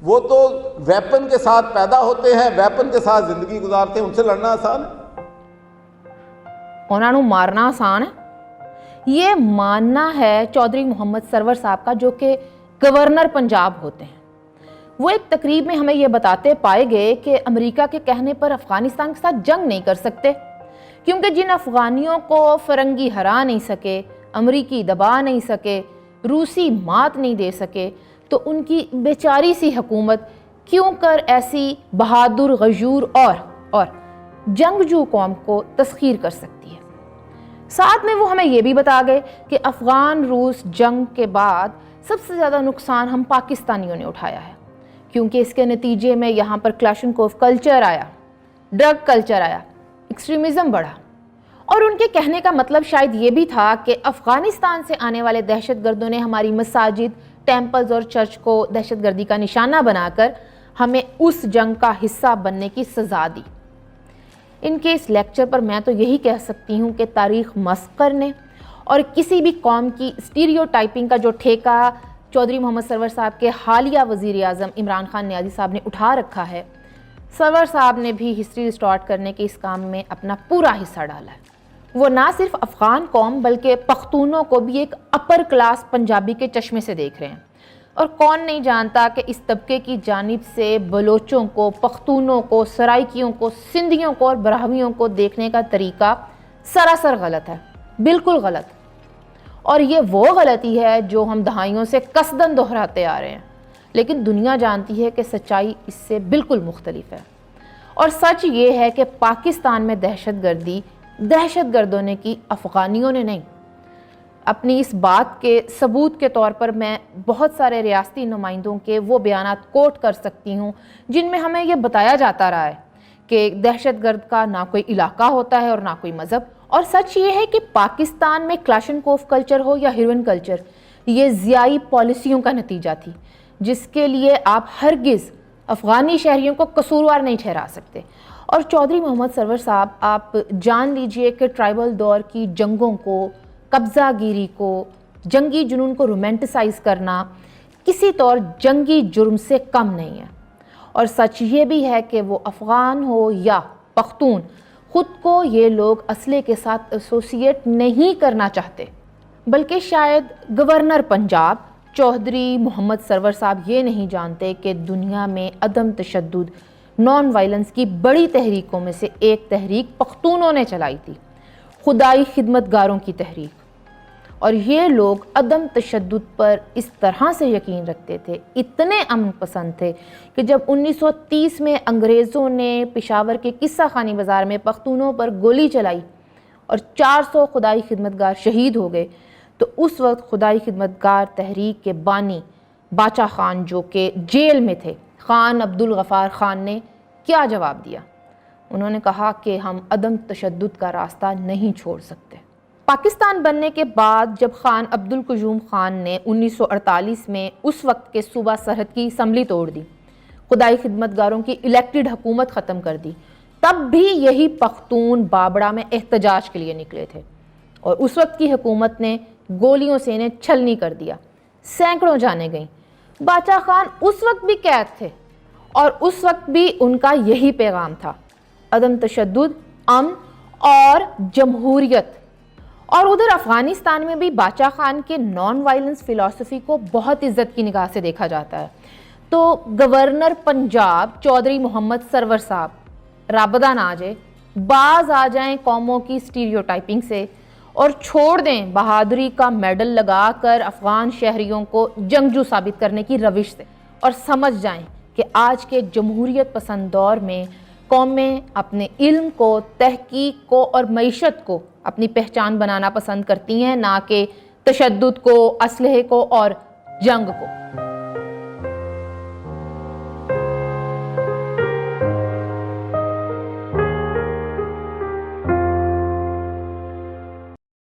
وہ تو ویپن کے ساتھ پیدا ہوتے ہیں، ویپن کے ساتھ زندگی گزارتے ہیں، ان سے لڑنا آسان ہے؟ انہوں مارنا آسان ہے؟ یہ ماننا ہے چودھری محمد سرور صاحب کا، جو کہ گورنر پنجاب ہوتے ہیں۔ وہ ایک تقریب میں ہمیں یہ بتاتے پائے گئے کہ امریکہ کے کہنے پر افغانستان کے ساتھ جنگ نہیں کر سکتے، کیونکہ جن افغانیوں کو فرنگی ہرا نہیں سکے، امریکی دبا نہیں سکے، روسی مات نہیں دے سکے، تو ان کی بیچاری سی حکومت کیوں کر ایسی بہادر، غیور اور جنگجو قوم کو تسخیر کر سکتی ہے۔ ساتھ میں وہ ہمیں یہ بھی بتا گئے کہ افغان روس جنگ کے بعد سب سے زیادہ نقصان ہم پاکستانیوں نے اٹھایا ہے، کیونکہ اس کے نتیجے میں یہاں پر کلاشنکوف کلچر آیا، ڈرگ کلچر آیا، ایکسٹریمزم بڑھا۔ اور ان کے کہنے کا مطلب شاید یہ بھی تھا کہ افغانستان سے آنے والے دہشت گردوں نے ہماری مساجد، ٹیمپلز اور چرچ کو دہشت گردی کا نشانہ بنا کر ہمیں اس جنگ کا حصہ بننے کی سزا دی۔ ان کے اس لیکچر پر میں تو یہی کہہ سکتی ہوں کہ تاریخ مسخ کرنے اور کسی بھی قوم کی اسٹیریو ٹائپنگ کا جو ٹھیکہ چودھری محمد سرور صاحب کے حالیہ وزیر اعظم عمران خان نیازی صاحب نے اٹھا رکھا ہے، سرور صاحب نے بھی ہسٹری ریسٹارٹ کرنے کے اس کام میں اپنا پورا حصہ ڈالا ہے۔ وہ نہ صرف افغان قوم بلکہ پختونوں کو بھی ایک اپر کلاس پنجابی کے چشمے سے دیکھ رہے ہیں، اور کون نہیں جانتا کہ اس طبقے کی جانب سے بلوچوں کو، پختونوں کو، سرائکیوں کو، سندھیوں کو اور براہویوں کو دیکھنے کا طریقہ سراسر غلط ہے، بالکل غلط۔ اور یہ وہ غلطی ہے جو ہم دہائیوں سے قصداً دہراتے آ رہے ہیں، لیکن دنیا جانتی ہے کہ سچائی اس سے بالکل مختلف ہے۔ اور سچ یہ ہے کہ پاکستان میں دہشت گردوں نے کی، افغانیوں نے نہیں۔ اپنی اس بات کے ثبوت کے طور پر میں بہت سارے ریاستی نمائندوں کے وہ بیانات کوٹ کر سکتی ہوں جن میں ہمیں یہ بتایا جاتا رہا ہے کہ دہشت گرد کا نہ کوئی علاقہ ہوتا ہے اور نہ کوئی مذہب۔ اور سچ یہ ہے کہ پاکستان میں کلاشنکوف کلچر ہو یا ہیروئن کلچر، یہ ضیائی پالیسیوں کا نتیجہ تھی، جس کے لیے آپ ہرگز افغانی شہریوں کو قصوروار نہیں ٹھہرا سکتے۔ اور چودھری محمد سرور صاحب، آپ جان لیجئے کہ ٹرائبل دور کی جنگوں کو، قبضہ گیری کو، جنگی جنون کو رومینٹسائز کرنا کسی طور جنگی جرم سے کم نہیں ہے۔ اور سچ یہ بھی ہے کہ وہ افغان ہو یا پختون، خود کو یہ لوگ اسلحے کے ساتھ ایسوسیٹ نہیں کرنا چاہتے، بلکہ شاید گورنر پنجاب چودھری محمد سرور صاحب یہ نہیں جانتے کہ دنیا میں عدم تشدد، نان وائلنس کی بڑی تحریکوں میں سے ایک تحریک پختونوں نے چلائی تھی، خدائی خدمت گاروں کی تحریک۔ اور یہ لوگ عدم تشدد پر اس طرح سے یقین رکھتے تھے، اتنے امن پسند تھے کہ جب 1930 میں انگریزوں نے پشاور کے قصہ خانی بازار میں پختونوں پر گولی چلائی اور 400 خدائی خدمت گار شہید ہو گئے، تو اس وقت خدائی خدمت گار تحریک کے بانی باچا خان، جو کہ جیل میں تھے، خان عبدالغفار خان نے کیا جواب دیا؟ انہوں نے کہا کہ ہم عدم تشدد کا راستہ نہیں چھوڑ سکتے۔ پاکستان بننے کے بعد جب خان عبدالقیوم خان نے 1948 میں اس وقت کے صوبہ سرحد کی اسمبلی توڑ دی، خدائی خدمت گاروں کی الیکٹڈ حکومت ختم کر دی، تب بھی یہی پختون بابڑا میں احتجاج کے لیے نکلے تھے، اور اس وقت کی حکومت نے گولیوں سے انہیں چھلنی کر دیا، سینکڑوں جانیں گئیں۔ باچا خان اس وقت بھی قید تھے، اور اس وقت بھی ان کا یہی پیغام تھا، عدم تشدد، امن اور جمہوریت۔ اور ادھر افغانستان میں بھی باچا خان کے نان وائلنس فلسفی کو بہت عزت کی نگاہ سے دیکھا جاتا ہے۔ تو گورنر پنجاب چودھری محمد سرور صاحب رابطہ آ جائے، باز آ جائیں قوموں کی اسٹیریو ٹائپنگ سے، اور چھوڑ دیں بہادری کا میڈل لگا کر افغان شہریوں کو جنگجو ثابت کرنے کی روش سے، اور سمجھ جائیں کہ آج کے جمہوریت پسند دور میں قومیں اپنے علم کو، تحقیق کو اور معیشت کو اپنی پہچان بنانا پسند کرتی ہیں، نہ کہ تشدد کو، اسلحے کو اور جنگ کو۔